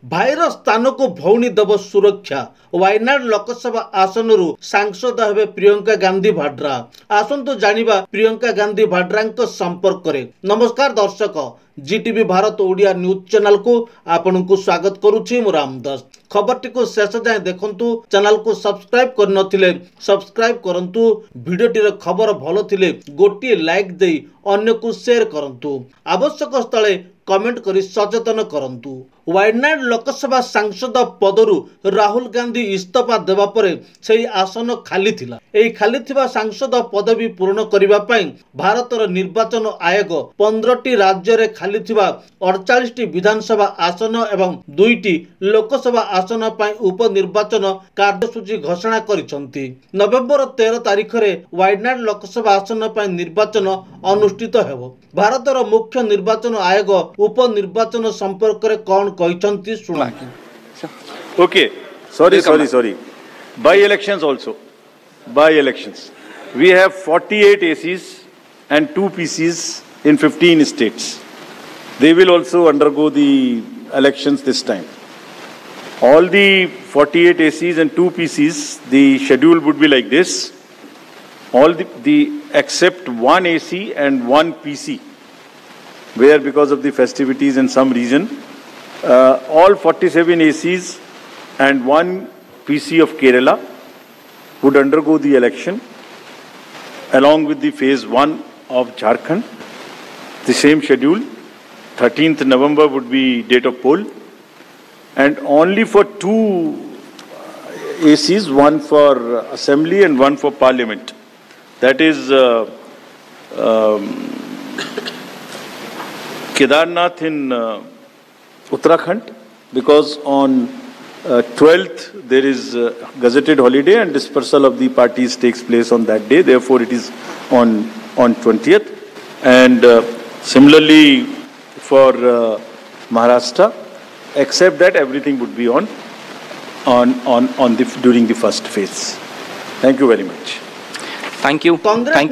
भाईर स्थान को भौणी देव सुरक्षा। वायनाड लोकसभा आसन सांसद हेबे प्रियंका गांधी भाड्रा। आसंतु जानिबा प्रियंका गांधी भाड्रा संपर्क रे। नमस्कार दर्शक, जीटीवी भारत ओडिया न्यूज चैनल को आपन को स्वागत करुछि मु रामदास। खबरटी को शेष जाए देखंतु। चैनल को सब्सक्राइब कर नथिले सब्सक्राइब करंतु। वीडियोटी खबर भलो थिले गोटी लाइक देई अन्य को शेयर करंतु। आवश्यक स्थले कमेंट करी सचेतन करंतु। वायनाड लोकसभा सांसद पदरु राहुल गांधी इस्तीफा देवा परे सेही आसन खाली थिला। एही खाली थिबा सांसद पदवी पूर्ण करिबा पई भारतर निर्वाचन आयोग 15टी राज्य रे खाली थिबा 48टी विधानसभा आसन एवं 2टी लोकसभा आसन पई उपनिर्वाचन कार्यसूची घोषणा करिसंती। नवेम्बर 13 तारिख रे वायनाड लोकसभा आसन पई निर्वाचन अनुष्ठित हेबो। भारतर मुख्य निर्वाचन आयोग उपनिर्वाचन संपर्क रे कोन कहिसंती सुना। Okay, sorry. By elections also. By elections. We have 48 ACs and 2 PCs in 15 states. They will also undergo the elections this time. All the 48 ACs and 2 PCs, the schedule would be like this. All the except 1 AC and 1 PC, where because of the festivities in some region, all 47 ACs and 1 PC of Kerala would undergo the election along with the phase 1 of Jharkhand. The same schedule. 13th November would be date of poll, and only for 2 ACs, one for assembly and one for parliament. That is Kedarnath in Uttarakhand, because on 12th there is gazetted holiday and dispersal of the parties takes place on that day. Therefore, it is on 20th. And similarly for Maharashtra, except that everything would be on during the first phase. Thank you very much. Thank you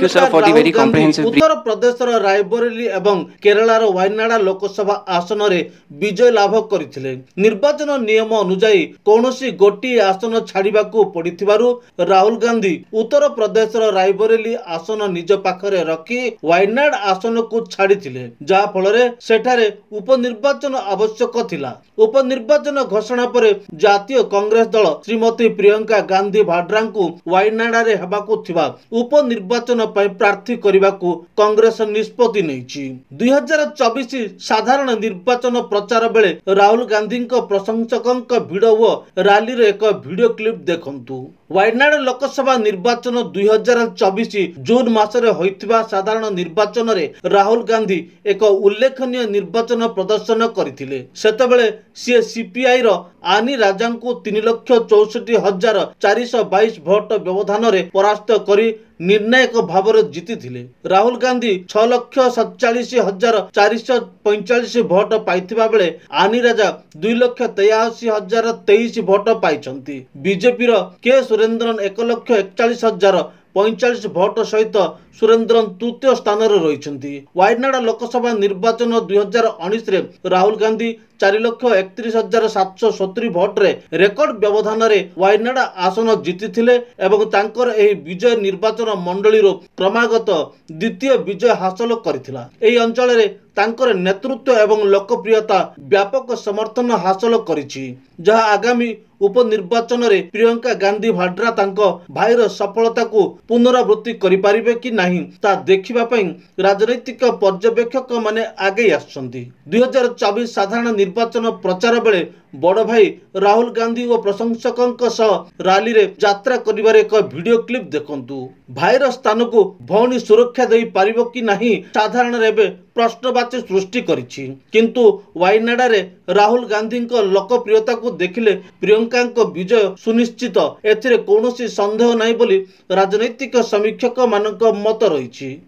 sir for the very comprehensive brief. Uttar Pradesh Raebareli एवं केरलार वायनाड लोकसभा आसन रे विजय लाभ करथिले। निर्वाचन नियम अनुसार कोनोसी गोटी आसन छाड़िबाकू पड़िथिबारु राहुल गांधी उत्तर प्रदेश रायबरेली आसन निज पाखरे रखी वायनाड आसन को छाड़िथिले, जा फलरे सेठारे उपनिर्वाचन आवश्यक थिला। उपनिर्वाचन घोषणा परे जातीय कांग्रेस दल श्रीमती प्रियंका गांधी भाड्रा को वायनाड रे हेबाकू थिबा उपनिर्वाचन प्रार्थी करने को कांग्रेस निष्पत्ति नहीं। 2024 साधारण निर्वाचन प्रचार बेले राहुल गांधी प्रशंसकों भिड़ और रैली रे एक वीडियो क्लिप देखंतु। वायनाड लोकसभा निर्वाचन 2024 जून मासरे होइतिबा साधारण निर्वाचन रे राहुल गांधी एक उल्लेखनीय निर्वाचन प्रदर्शन करथिले। सेतबेले सी सीपीआई रो आनी राजा को 3,64,422 भोट व्यवधान रे परास्त करी निर्णायक भाव जीति थिले। राहुल गांधी 6,47,445 भोट पाइथिबा बेले आनी राजा 2,83,023 भोट पाइछंती। बीजेपी रो के सुरेंद्रन 1,41,045 भोट सहित सुरेंद्रन तृतीय स्थान रही। वायनाड लोकसभा निर्वाचन 2019 रे राहुल गांधी 4,31,770 भोट रे रेकर्ड व्यवधान रे वायनाड आसन जीति थिले एवं तांकर एही विजय निर्वाचन मंडली रो क्रमागत द्वितीय विजय हासिल करथिला। एही अंचल रे तांकर नेतृत्व एवं लोकप्रियता व्यापक समर्थन हासिल करिछि, जहा आगामी उपनिर्वाचन रे प्रियंका गांधी भाड्रा तांको भाईर सफलता को पुनरावृत्ति करि पारिबे कि नहीं ता देखिबा पई राजनैतिक पर्यवेक्षक माने आगे आछंती। 2024 साधारण निर्वाचन प्रचार बेले बड़ भाई राहुल गांधी और प्रशंसकों सह रैली रे यात्रा करिबार एक वीडियो क्लिप देखंतु। भाईर स्थान को भौणी सुरक्षा देई पारिबो कि नहीं साधारण रेबे प्रश्नवाची सृष्टि करिछि, किंतु वायनाड रे राहुल गांधी लोकप्रियता को देखिले प्रियंका विजय सुनिश्चित, एथिरे कौनसी संदेह नहीं बोली राजनैतिक समीक्षक मानक मत रही।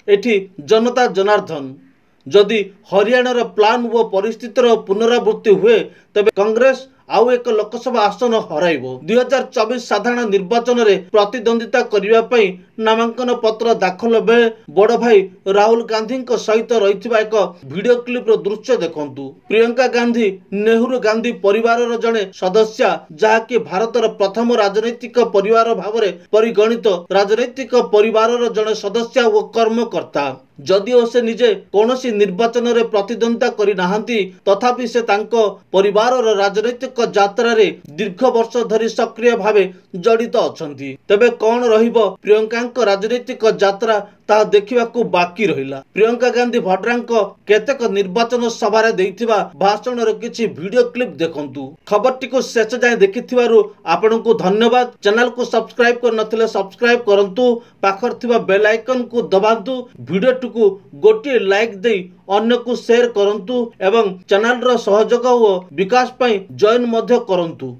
एठी जनता जनार्दन जदि हरियाणार प्लान व परिस्थितिर पुनरावृत्ति हुए तबे कांग्रेस आउ एक लोकसभा आसन हराइबो। 2024 साधारण निर्वाचन रे प्रतिद्वंदिता करिबा पई नामांकन पत्र दाखल बेले बड़ भाई राहुल गांधी सहित रही एक वीडियो क्लिप रो दृश्य देखंतु। प्रियंका गांधी नेहरू गांधी परिवार रो जने सदस्य जहाँकि भारतर प्रथम राजनैतिक परिवार भावरे परिगणित राजनैतिक परिवार रो जने सदस्य और कर्मकर्ता। जदिओ से निजे कौनसी निर्वाचन रे प्रतिद्वंदिता करि नाहंती तथापि से तांको परिवार रो राजनैतिक यात्रा रे दीर्घ वर्ष धरि सक्रिय भावे जड़ित अछंती। तबे कौन रहिबो प्रियंका राजनैतिक यात्रा ता देखिबाकू बाकी रहिला। प्रियंका गांधी भड्रांको केतेक निर्वाचन सभा रे देइथिबा भाषण रो किछि वीडियो क्लिप देखंतु। खबरटी को शेष जाय देखिथिबारु आपनकू धन्यवाद। चैनल को सब्सक्राइब कर नथिले सब्सक्राइब करंतु, पाखर थिबा बेल आइकन को दबांतु, वीडियो को गोटे लाइक दे अन्य को शेयर करंतु एवं चैनल रो सहयोग और विकास पई जॉइन मध्य करंतु।